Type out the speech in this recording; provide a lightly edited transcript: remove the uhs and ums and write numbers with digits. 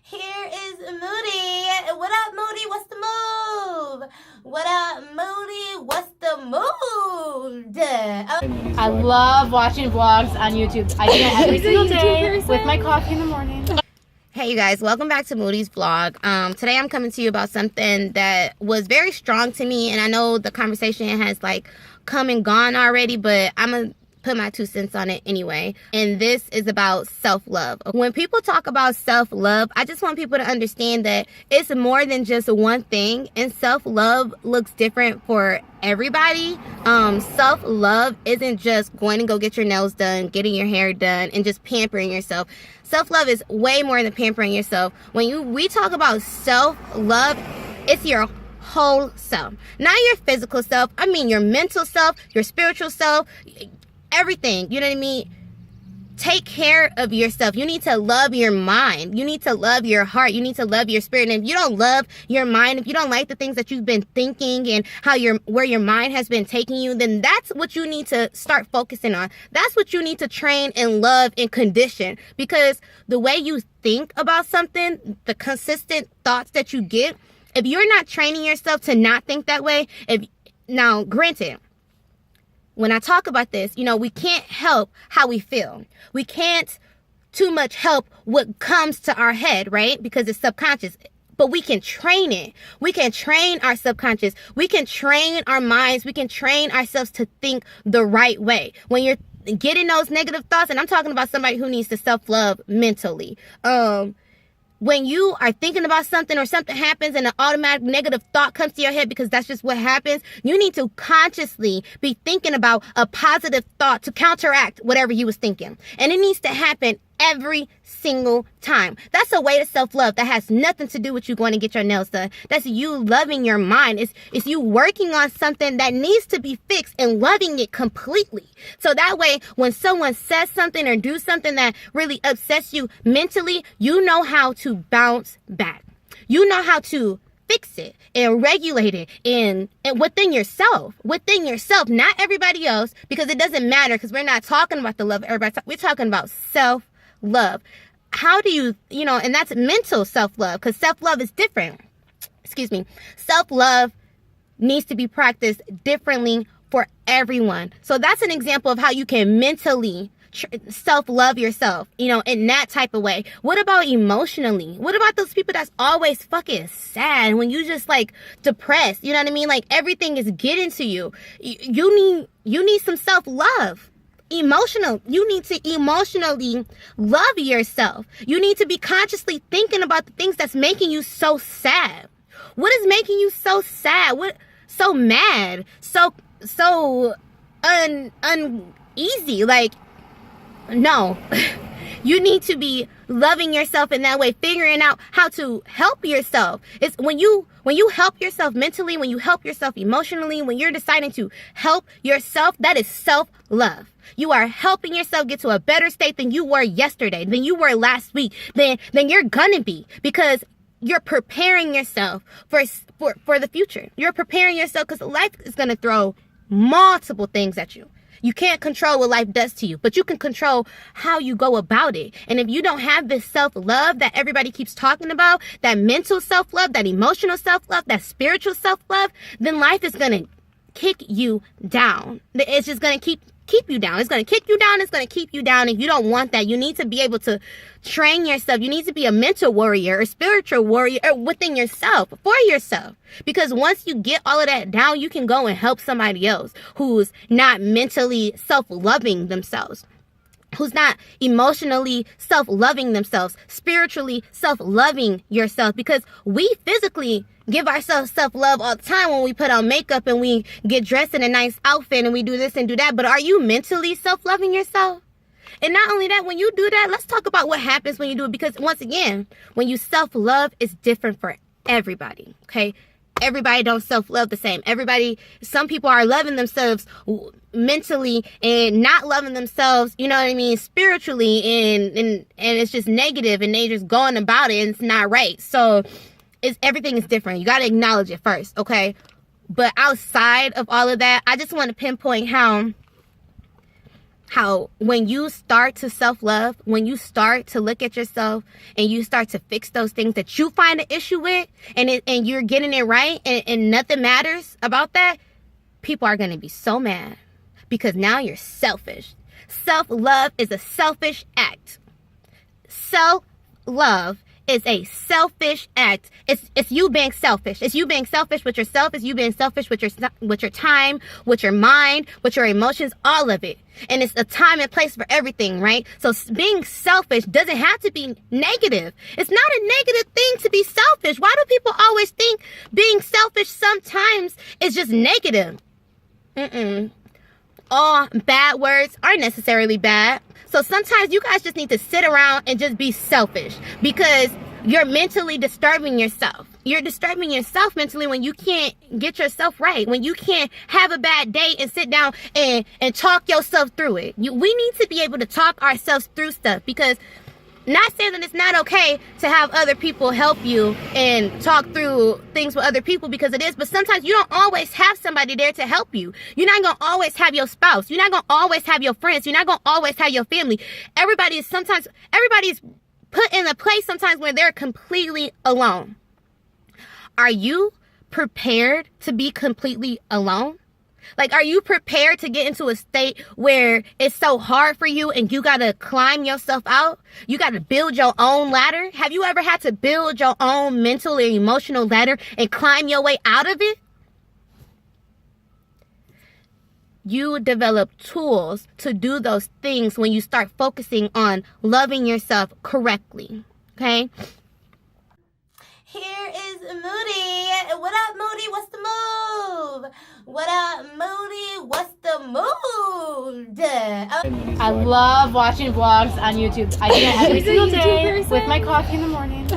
Here is Moody. What up, Moody? What's the move? What up, Moody? What's the mood? I love watching vlogs on YouTube. I do it every single day with my coffee in the morning. Hey you guys, welcome back to Moody's vlog. Today I'm coming to you about something that was very strong to me, and I know the conversation has come and gone already, but I'm gonna put my 2 cents on it anyway. And this is about self-love. When people talk about self-love, I just want people to understand that it's more than just one thing, and self-love looks different for everybody. Self-love isn't just going to go get your nails done, getting your hair done, and just pampering yourself. Self-love is way more than pampering yourself. When we talk about self-love, it's your whole self. Not your physical self. I mean your mental self, your spiritual self, everything. You know what I mean? Take care of yourself. You need to love your mind. You need to love your heart. You need to love your spirit. And if you don't love your mind, if you don't like the things that you've been thinking and where your mind has been taking you, then that's what you need to start focusing on. That's what you need to train and love and condition. Because the way you think about something, the consistent thoughts that you get, if you're not training yourself to not think that way, now granted, when I talk about this, we can't help how we feel. We can't too much help what comes to our head, right? Because it's subconscious. But we can train it. We can train our subconscious. We can train our minds. We can train ourselves to think the right way. When you're getting those negative thoughts, and I'm talking about somebody who needs to self-love mentally. When you are thinking about something or something happens and an automatic negative thought comes to your head, because that's just what happens, you need to consciously be thinking about a positive thought to counteract whatever you was thinking. And it needs to happen every single time. That's a way to self-love that has nothing to do with you going to get your nails done. That's you loving your mind. It's you working on something that needs to be fixed and loving it completely. So that way, when someone says something or do something that really upsets you mentally, you know how to bounce back. You know how to fix it and regulate it and within yourself, not everybody else, because it doesn't matter, because we're not talking about the love of everybody. We're talking about self-love. How do you, and that's mental self-love, because self-love is different. Self-love needs to be practiced differently for everyone. So that's an example of how you can mentally self-love yourself, in that type of way. What about emotionally? What about those people that's always fucking sad when you just depressed? You know what I mean? Everything is getting to you. You need some self-love. You need to emotionally love yourself. You need to be consciously thinking about the things that's making you so sad. What is making you so sad? What so mad? So uneasy? No. You need to be loving yourself in that way, figuring out how to help yourself. It's when you help yourself mentally, when you help yourself emotionally, when you're deciding to help yourself, that is self-love. You are helping yourself get to a better state than you were yesterday, than you were last week, than you're gonna be, because you're preparing yourself for the future. You're preparing yourself because life is gonna throw multiple things at you. You can't control what life does to you, but you can control how you go about it. And if you don't have this self-love that everybody keeps talking about, that mental self-love, that emotional self-love, that spiritual self-love, then life is going to kick you down. It's just going to keep you down. It's going to kick you down. It's going to keep you down. If you don't want that, you need to be able to train yourself. You need to be a mental warrior, a spiritual warrior within yourself, for yourself. Because once you get all of that down, you can go and help somebody else who's not mentally self-loving themselves, who's not emotionally self-loving themselves, spiritually self-loving yourself. Because we physically give ourselves self-love all the time when we put on makeup and we get dressed in a nice outfit and we do this and do that. But are you mentally self-loving yourself? And not only that, when you do that, let's talk about what happens when you do it. Because once again, when you self-love, it's different for everybody, okay? Everybody don't self-love the same. Some people are loving themselves mentally and not loving themselves, spiritually, and it's just negative, and they just going about it and it's not right. So everything is different. You got to acknowledge it first, okay? But outside of all of that, I just want to pinpoint how how when you start to self-love, when you start to look at yourself and you start to fix those things that you find an issue with, and you're getting it right, and nothing matters about that, people are going to be so mad because now you're selfish. Self-love is a selfish act. Self-love is a selfish act. It's you being selfish. It's you being selfish with yourself. It's you being selfish with your time, with your mind, with your emotions, all of it. And it's a time and place for everything, right? So being selfish doesn't have to be negative. It's not a negative thing to be selfish. Why do people always think being selfish sometimes is just negative? All bad words aren't necessarily bad. So sometimes you guys just need to sit around and just be selfish because you're mentally disturbing yourself. You're disturbing yourself mentally when you can't get yourself right, when you can't have a bad day and sit down and talk yourself through it. We need to be able to talk ourselves through stuff, because not saying that it's not okay to have other people help you and talk through things with other people, because it is, but sometimes you don't always have somebody there to help you. You're not going to always have your spouse. You're not going to always have your friends. You're not going to always have your family. Everybody's put in a place sometimes where they're completely alone. Are you prepared to be completely alone? Like, are you prepared to get into a state where it's so hard for you and you got to climb yourself out? You got to build your own ladder? Have you ever had to build your own mental and emotional ladder and climb your way out of it? You develop tools to do those things when you start focusing on loving yourself correctly. Okay? Here is Moody. What up, Moody? What's the move? What up, Moody? What's the mood? I love watching vlogs on YouTube. I do it every single day with my coffee in the morning.